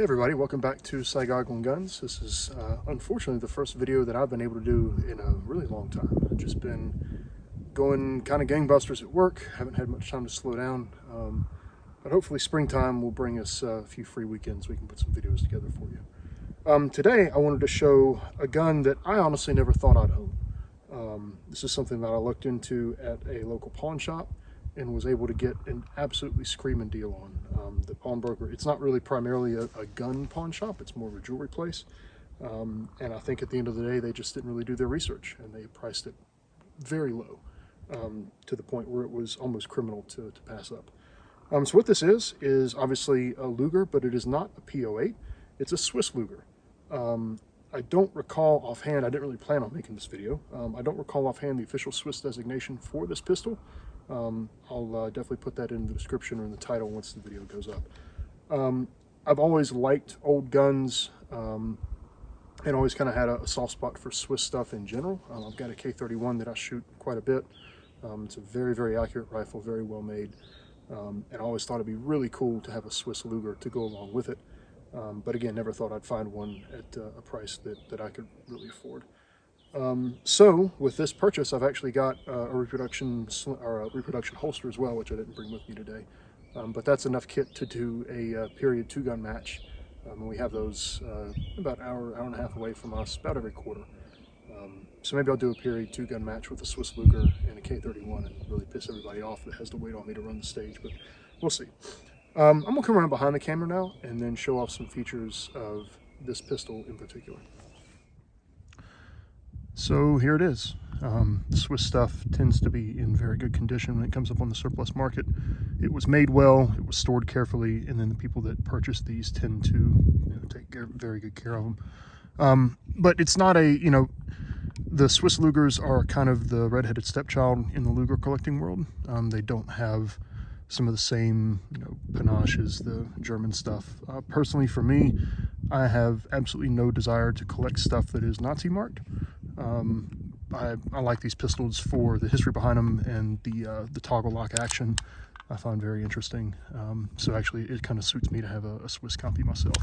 Hey everybody, welcome back to Saigon Guns. This is unfortunately the first video that I've been able to do in a really long time. I've just been going kind of gangbusters at work, haven't had much time to slow down, but hopefully springtime will bring us a few free weekends we can put some videos together for you. Today I wanted to show a gun that I honestly never thought I'd own. This is something that I looked into at a local pawn shop and was able to get an absolutely screaming deal on. The pawnbroker, it's not really primarily a gun pawn shop, it's more of a jewelry place. And I think at the end of the day, they just didn't really do their research and they priced it very low, to the point where it was almost criminal to pass up. So what this is obviously a Luger, but it is not a P08, it's a Swiss Luger. I don't recall offhand, I didn't really plan on making this video, I don't recall offhand the official Swiss designation for this pistol. I'll definitely put that in the description or in the title once the video goes up. I've always liked old guns, and always kind of had a soft spot for Swiss stuff in general. I've got a K31 that I shoot quite a bit. It's a very, very accurate rifle, very well made, and I always thought it'd be really cool to have a Swiss Luger to go along with it. But again, never thought I'd find one at a price that I could really afford. So with this purchase, I've actually got a reproduction holster as well, which I didn't bring with me today. But that's enough kit to do a period 2-gun match. And we have those about an hour and a half away from us, about every quarter. So maybe I'll do a period 2-gun match with a Swiss Luger and a K31 and really piss everybody off that has to wait on me to run the stage, but we'll see. I'm gonna come around behind the camera now and then show off some features of this pistol in particular. So here it is. The Swiss stuff tends to be in very good condition when it comes up on the surplus market. It was made well, it was stored carefully, and then the people that purchase these tend to take very good care of them. But it's not the Swiss Lugers are kind of the redheaded stepchild in the Luger collecting world. They don't have some of the same panache as the German stuff. Personally, for me, I have absolutely no desire to collect stuff that is Nazi marked. I like these pistols for the history behind them and the toggle lock action I find very interesting. So actually it kind of suits me to have a Swiss copy myself.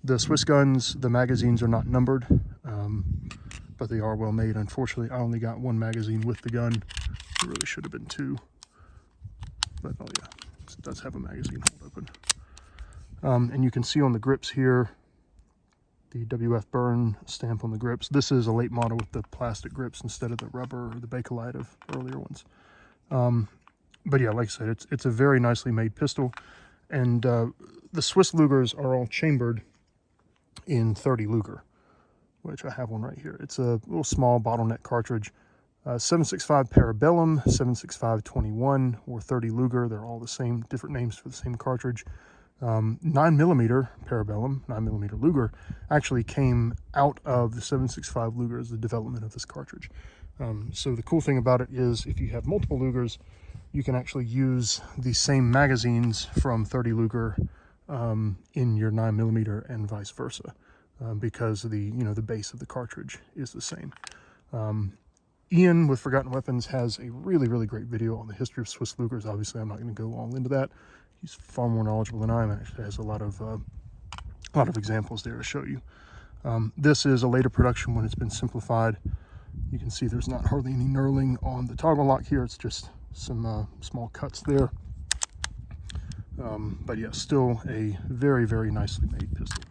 The Swiss guns, the magazines are not numbered, but they are well made. Unfortunately, I only got one magazine with the gun. It really should have been 2. But oh yeah, it does have a magazine hold open. And you can see on the grips here, the WF Burn stamp on the grips. This is a late model with the plastic grips instead of the rubber or the Bakelite of earlier ones. But yeah, like I said, it's a very nicely made pistol. And the Swiss Lugers are all chambered in 30 Luger, which I have one right here. It's a little small bottleneck cartridge. 765 Parabellum, 765-21, or 30 Luger. They're all the same, different names for the same cartridge. 9mm Parabellum, 9mm Luger, actually came out of the 765 Luger as the development of this cartridge. So the cool thing about it is if you have multiple Lugers, you can actually use the same magazines from 30 Luger in your 9mm and vice versa, because the base of the cartridge is the same. Ian with Forgotten Weapons has a really, really great video on the history of Swiss Lugers. Obviously, I'm not going to go all into that. He's far more knowledgeable than I am, and actually has a lot of examples there to show you. This is a later production when it's been simplified. You can see there's not hardly any knurling on the toggle lock here. It's just some small cuts there. But yeah, still a very, very nicely made pistol.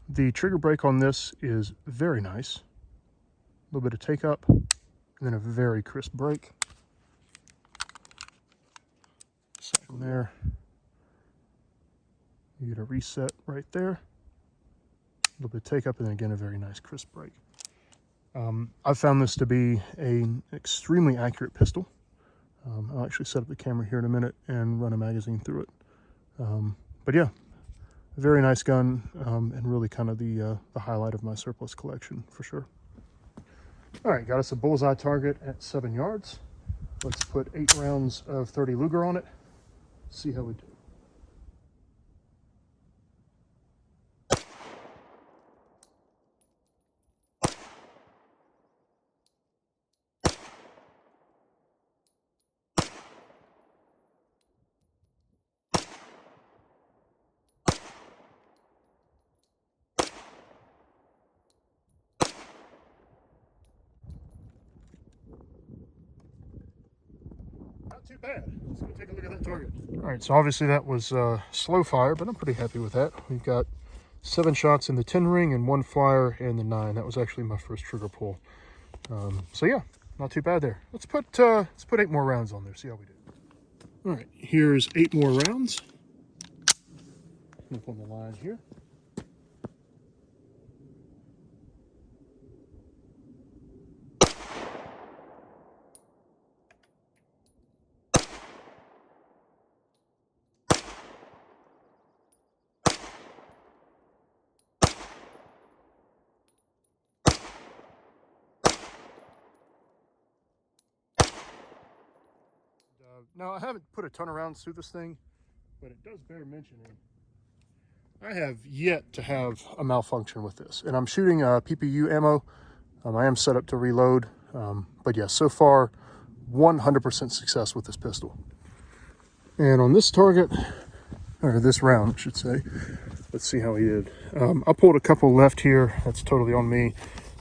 The trigger brake on this is very nice. A little bit of take up, and then a very crisp brake. From there, you get a reset right there. A little bit of take up, and then again a very nice crisp brake. I've found this to be an extremely accurate pistol. I'll actually set up the camera here in a minute and run a magazine through it. But yeah, a very nice gun, and really kind of the highlight of my surplus collection for sure. All right, got us a bullseye target at 7 yards. Let's put 8 rounds of 30 Luger on it. See how we do. too bad. Let's go take a look at that target. All right, so obviously that was slow fire, but I'm pretty happy with that. We've got 7 shots in the 10 ring and 1 flyer in the 9. That was actually my first trigger pull. So yeah, not too bad there. Let's put 8 more rounds on there. See how we do. All right, here's 8 more rounds. Up on the line here. Now, I haven't put a ton of rounds through this thing, but it does bear mentioning. I have yet to have a malfunction with this, and I'm shooting PPU ammo. I am set up to reload, but yeah, so far 100% success with this pistol. And on this target, or this round, I should say, let's see how he did. I pulled a couple left here. That's totally on me.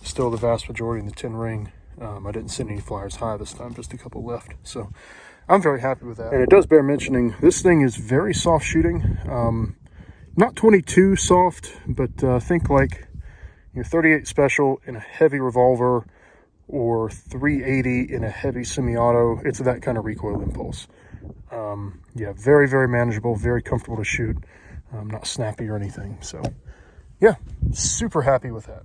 Still the vast majority in the 10 ring. I didn't send any flyers high this time, just a couple left. So I'm very happy with that. And it does bear mentioning, this thing is very soft shooting. Not 22 soft, but think like your 38 special in a heavy revolver or 380 in a heavy semi-auto. It's that kind of recoil impulse. Yeah, very, very manageable, very comfortable to shoot. Not snappy or anything. So yeah, super happy with that.